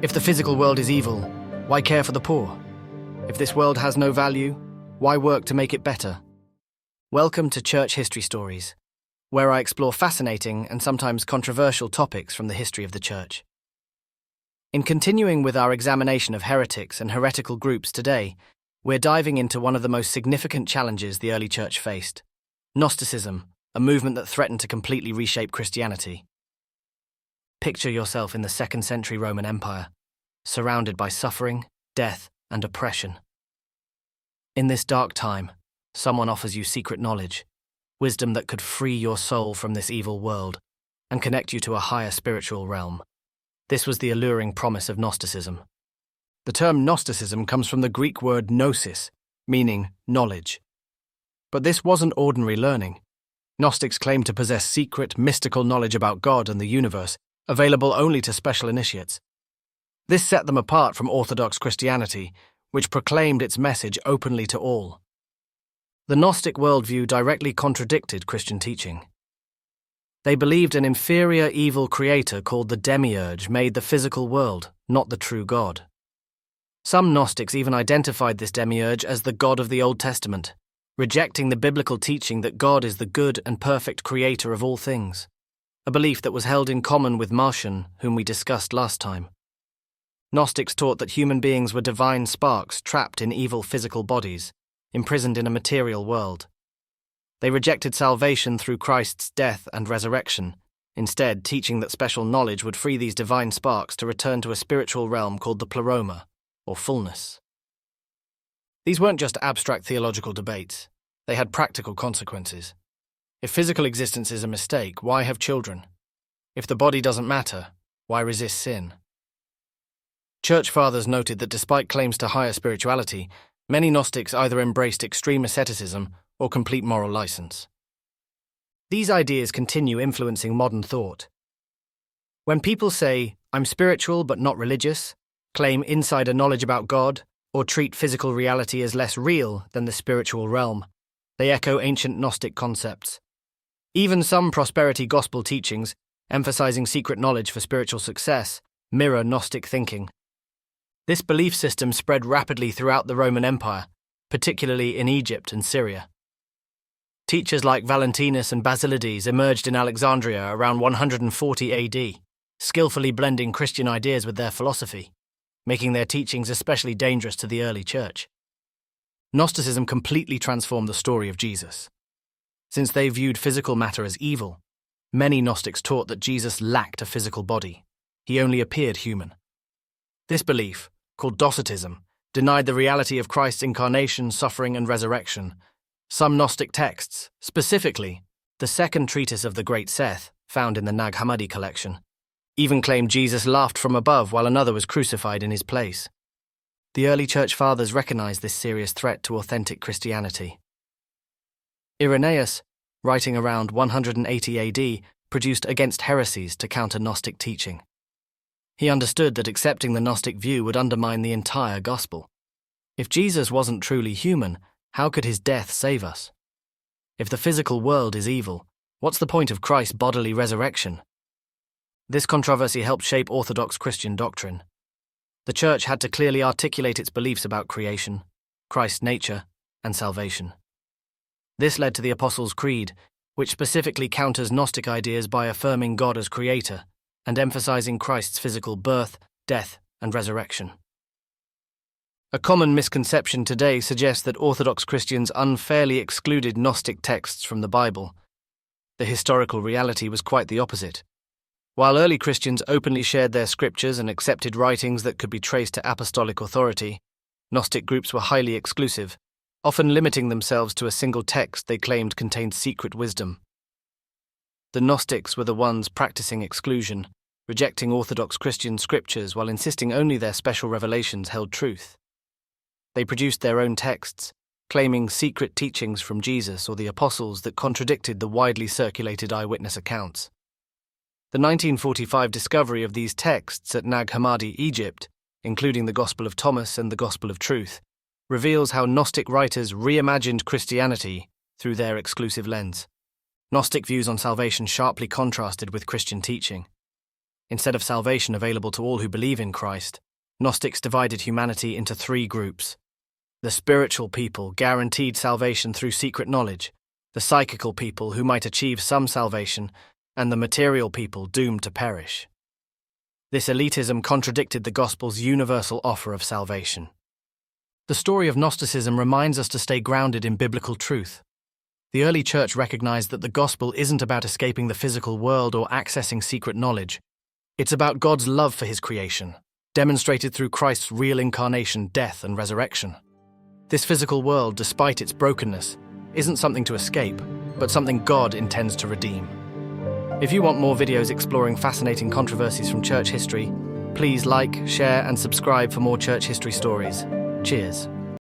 If the physical world is evil, why care for the poor? If this world has no value, why work to make it better? Welcome to Church History Stories, where I explore fascinating and sometimes controversial topics from the history of the Church. In continuing with our examination of heretics and heretical groups today, we're diving into one of the most significant challenges the early Church faced: Gnosticism, a movement that threatened to completely reshape Christianity. Picture yourself in the 2nd century Roman Empire, surrounded by suffering, death, and oppression. In this dark time, someone offers you secret knowledge, wisdom that could free your soul from this evil world and connect you to a higher spiritual realm. This was the alluring promise of Gnosticism. The term Gnosticism comes from the Greek word gnosis, meaning knowledge. But this wasn't ordinary learning. Gnostics claimed to possess secret, mystical knowledge about God and the universe, available only to special initiates. This set them apart from Orthodox Christianity, which proclaimed its message openly to all. The Gnostic worldview directly contradicted Christian teaching. They believed an inferior evil creator called the demiurge made the physical world, not the true God. Some Gnostics even identified this demiurge as the God of the Old Testament, rejecting the biblical teaching that God is the good and perfect creator of all things, a belief that was held in common with Marcion, whom we discussed last time. Gnostics taught that human beings were divine sparks trapped in evil physical bodies, imprisoned in a material world. They rejected salvation through Christ's death and resurrection, instead teaching that special knowledge would free these divine sparks to return to a spiritual realm called the pleroma, or fullness. These weren't just abstract theological debates, they had practical consequences. If physical existence is a mistake, why have children? If the body doesn't matter, why resist sin? Church fathers noted that despite claims to higher spirituality, many Gnostics either embraced extreme asceticism or complete moral license. These ideas continue influencing modern thought. When people say, "I'm spiritual but not religious," claim insider knowledge about God, or treat physical reality as less real than the spiritual realm, they echo ancient Gnostic concepts. Even some prosperity gospel teachings, emphasizing secret knowledge for spiritual success, mirror Gnostic thinking. This belief system spread rapidly throughout the Roman Empire, particularly in Egypt and Syria. Teachers like Valentinus and Basilides emerged in Alexandria around 140 AD, skillfully blending Christian ideas with their philosophy, making their teachings especially dangerous to the early church. Gnosticism completely transformed the story of Jesus. Since they viewed physical matter as evil, many Gnostics taught that Jesus lacked a physical body. He only appeared human. This belief, called Docetism, denied the reality of Christ's incarnation, suffering, and resurrection. Some Gnostic texts, specifically the 2nd treatise of the Great Seth, found in the Nag Hammadi collection, even claimed Jesus laughed from above while another was crucified in his place. The early church fathers recognized this serious threat to authentic Christianity. Irenaeus, writing around 180 AD, produced Against Heresies to counter Gnostic teaching. He understood that accepting the Gnostic view would undermine the entire gospel. If Jesus wasn't truly human, how could his death save us? If the physical world is evil, what's the point of Christ's bodily resurrection? This controversy helped shape Orthodox Christian doctrine. The Church had to clearly articulate its beliefs about creation, Christ's nature, and salvation. This led to the Apostles' Creed, which specifically counters Gnostic ideas by affirming God as creator and emphasizing Christ's physical birth, death, and resurrection. A common misconception today suggests that Orthodox Christians unfairly excluded Gnostic texts from the Bible. The historical reality was quite the opposite. While early Christians openly shared their scriptures and accepted writings that could be traced to apostolic authority, Gnostic groups were highly exclusive, often limiting themselves to a single text they claimed contained secret wisdom. The Gnostics were the ones practicing exclusion, rejecting Orthodox Christian scriptures while insisting only their special revelations held truth. They produced their own texts, claiming secret teachings from Jesus or the apostles that contradicted the widely circulated eyewitness accounts. The 1945 discovery of these texts at Nag Hammadi, Egypt, including the Gospel of Thomas and the Gospel of Truth, reveals how Gnostic writers reimagined Christianity through their exclusive lens. Gnostic views on salvation sharply contrasted with Christian teaching. Instead of salvation available to all who believe in Christ, Gnostics divided humanity into three groups. The spiritual people guaranteed salvation through secret knowledge, the psychical people who might achieve some salvation, and the material people doomed to perish. This elitism contradicted the gospel's universal offer of salvation. The story of Gnosticism reminds us to stay grounded in biblical truth. The early church recognized that the gospel isn't about escaping the physical world or accessing secret knowledge. It's about God's love for his creation, demonstrated through Christ's real incarnation, death, and resurrection. This physical world, despite its brokenness, isn't something to escape, but something God intends to redeem. If you want more videos exploring fascinating controversies from church history, please like, share, and subscribe for more church history stories. Cheers.